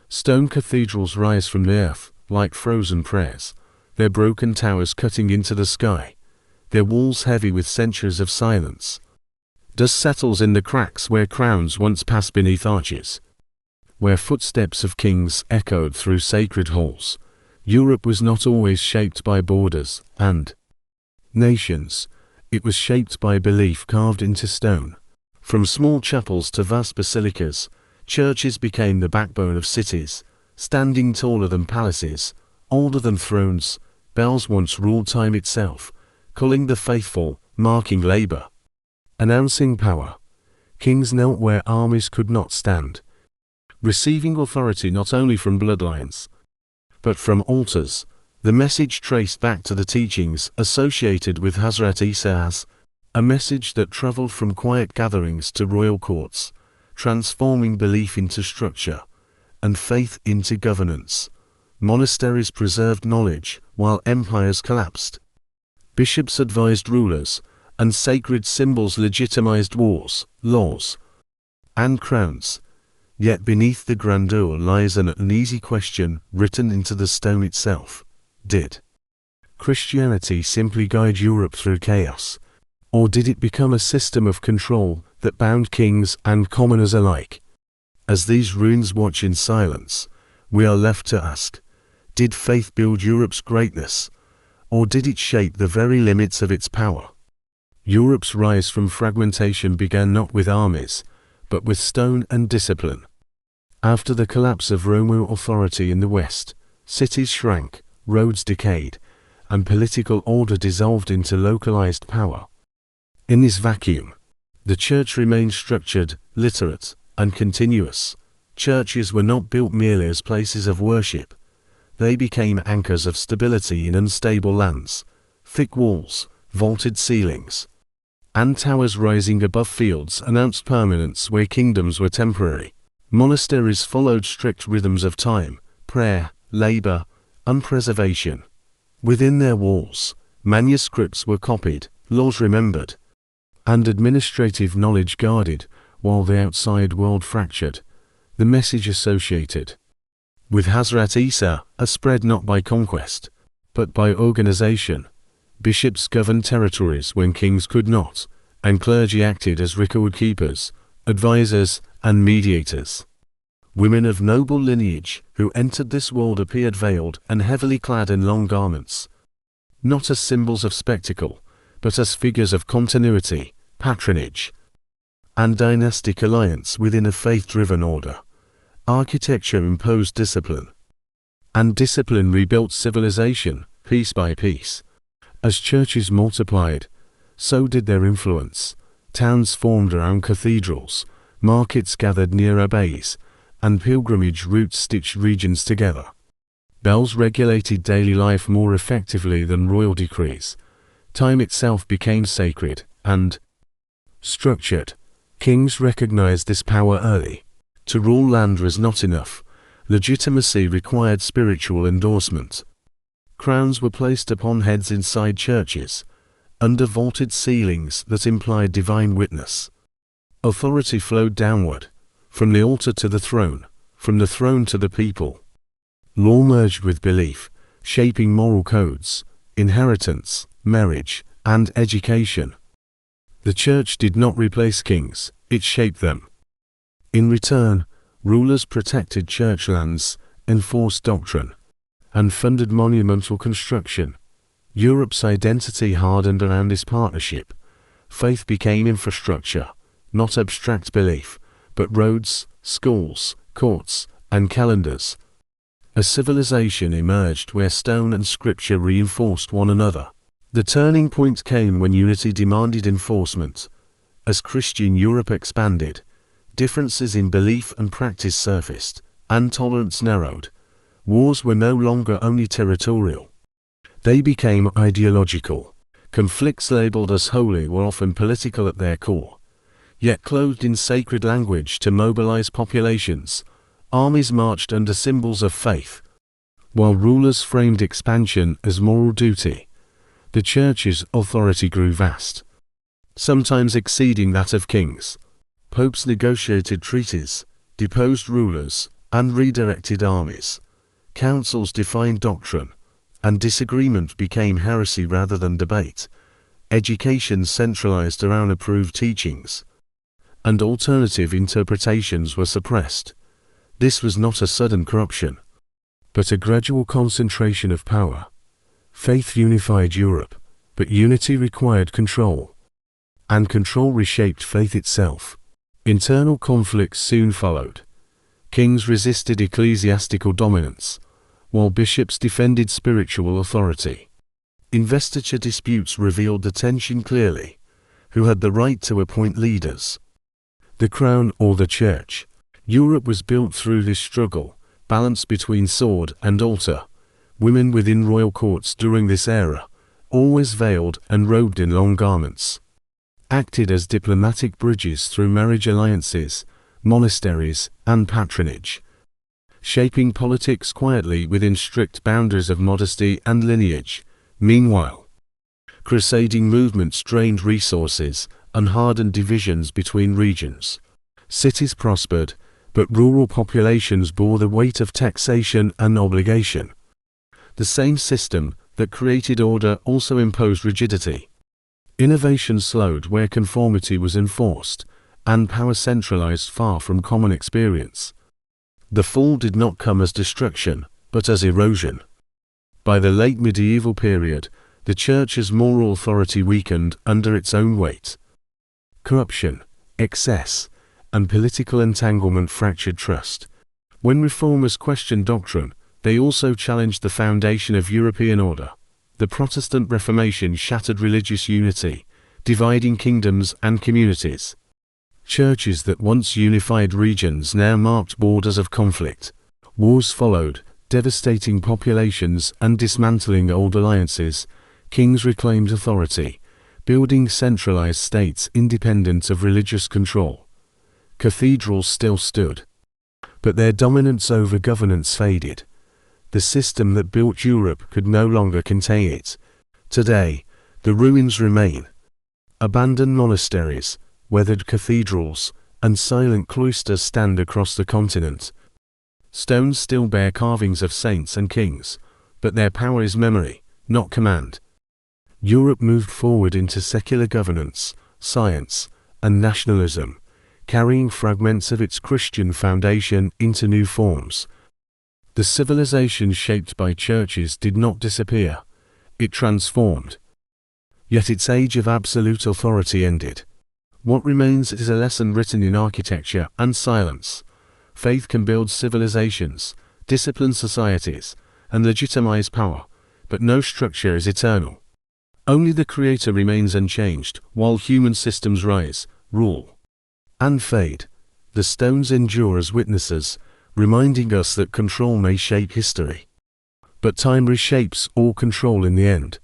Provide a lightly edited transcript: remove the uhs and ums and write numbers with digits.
Stone cathedrals rise from the earth, like frozen prayers, their broken towers cutting into the sky, their walls heavy with centuries of silence. Dust settles in the cracks where crowns once passed beneath arches, where footsteps of kings echoed through sacred halls. Europe was not always shaped by borders and nations. It was shaped by belief carved into stone. From small chapels to vast basilicas, churches became the backbone of cities, standing taller than palaces, older than thrones. Bells once ruled time itself, calling the faithful, marking labor, announcing power. Kings knelt where armies could not stand, receiving authority not only from bloodlines, but from altars. The message traced back to the teachings associated with Hazrat Isa as a message that traveled from quiet gatherings to royal courts, transforming belief into structure and faith into governance. Monasteries preserved knowledge while empires collapsed. Bishops advised rulers, and sacred symbols legitimized wars, laws, and crowns. Yet beneath the grandeur lies an uneasy question written into the stone itself. Did Christianity simply guide Europe through chaos, or did it become a system of control that bound kings and commoners alike? As these ruins watch in silence, we are left to ask, did faith build Europe's greatness, or did it shape the very limits of its power? Europe's rise from fragmentation began not with armies, but with stone and discipline. After the collapse of Roman authority in the West, cities shrank, roads decayed, and political order dissolved into localized power. In this vacuum, the church remained structured, literate, and continuous. Churches were not built merely as places of worship. They became anchors of stability in unstable lands. Thick walls, vaulted ceilings, and towers rising above fields announced permanence where kingdoms were temporary. Monasteries followed strict rhythms of time, prayer, labor, and preservation. Within their walls, manuscripts were copied, laws remembered, and administrative knowledge guarded, while the outside world fractured. The message associated with Hazrat Isa spread not by conquest, but by organization. Bishops governed territories when kings could not, and clergy acted as record keepers, advisors, and mediators. Women of noble lineage who entered this world appeared veiled and heavily clad in long garments, not as symbols of spectacle, but as figures of continuity, patronage, and dynastic alliance within a faith-driven order. Architecture imposed discipline, and discipline rebuilt civilization, piece by piece. As churches multiplied, so did their influence. Towns formed around cathedrals, markets gathered near abbeys, and pilgrimage routes stitched regions together. Bells regulated daily life more effectively than royal decrees. Time itself became sacred and structured. Kings recognized this power early. To rule land was not enough. Legitimacy required spiritual endorsement. Crowns were placed upon heads inside churches, under vaulted ceilings that implied divine witness. Authority flowed downward, from the altar to the throne, from the throne to the people. Law merged with belief, shaping moral codes, inheritance, marriage, and education. The church did not replace kings, it shaped them. In return, rulers protected church lands, enforced doctrine, and funded monumental construction. Europe's identity hardened around this partnership. Faith became infrastructure, not abstract belief, but roads, schools, courts, and calendars. A civilization emerged where stone and scripture reinforced one another. The turning point came when unity demanded enforcement. As Christian Europe expanded, differences in belief and practice surfaced, and tolerance narrowed. Wars were no longer only territorial. They became ideological. Conflicts labeled as holy were often political at their core. Yet clothed in sacred language to mobilize populations, armies marched under symbols of faith, while rulers framed expansion as moral duty. The church's authority grew vast, sometimes exceeding that of kings. Popes negotiated treaties, deposed rulers, and redirected armies. Councils defined doctrine, and disagreement became heresy rather than debate. Education centralized around approved teachings, and alternative interpretations were suppressed. This was not a sudden corruption, but a gradual concentration of power. Faith unified Europe, but unity required control, and control reshaped faith itself. Internal conflicts soon followed. Kings resisted ecclesiastical dominance, while bishops defended spiritual authority. Investiture disputes revealed the tension clearly. Who had the right to appoint leaders? The crown or the church? Europe was built through this struggle, balance between sword and altar. Women within royal courts during this era, always veiled and robed in long garments, acted as diplomatic bridges through marriage alliances, monasteries, and patronage, shaping politics quietly within strict boundaries of modesty and lineage. Meanwhile, crusading movements drained resources and hardened divisions between regions. Cities prospered, but rural populations bore the weight of taxation and obligation. The same system that created order also imposed rigidity. Innovation slowed where conformity was enforced, and power centralized far from common experience. The fall did not come as destruction, but as erosion. By the late medieval period, the Church's moral authority weakened under its own weight. Corruption, excess, and political entanglement fractured trust. When reformers questioned doctrine, they also challenged the foundation of European order. The Protestant Reformation shattered religious unity, dividing kingdoms and communities. Churches that once unified regions now marked borders of conflict. Wars followed, devastating populations and dismantling old alliances. Kings reclaimed authority, building centralized states independent of religious control. Cathedrals still stood, but their dominance over governance faded. The system that built Europe could no longer contain it. Today, the ruins remain. Abandoned monasteries, weathered cathedrals, and silent cloisters stand across the continent. Stones still bear carvings of saints and kings, but their power is memory, not command. Europe moved forward into secular governance, science, and nationalism, carrying fragments of its Christian foundation into new forms. The civilization shaped by churches did not disappear, it transformed. Yet its age of absolute authority ended. What remains is a lesson written in architecture and silence. Faith can build civilizations, discipline societies, and legitimize power, but no structure is eternal. Only the Creator remains unchanged, while human systems rise, rule, and fade. The stones endure as witnesses, reminding us that control may shape history, but time reshapes all control in the end.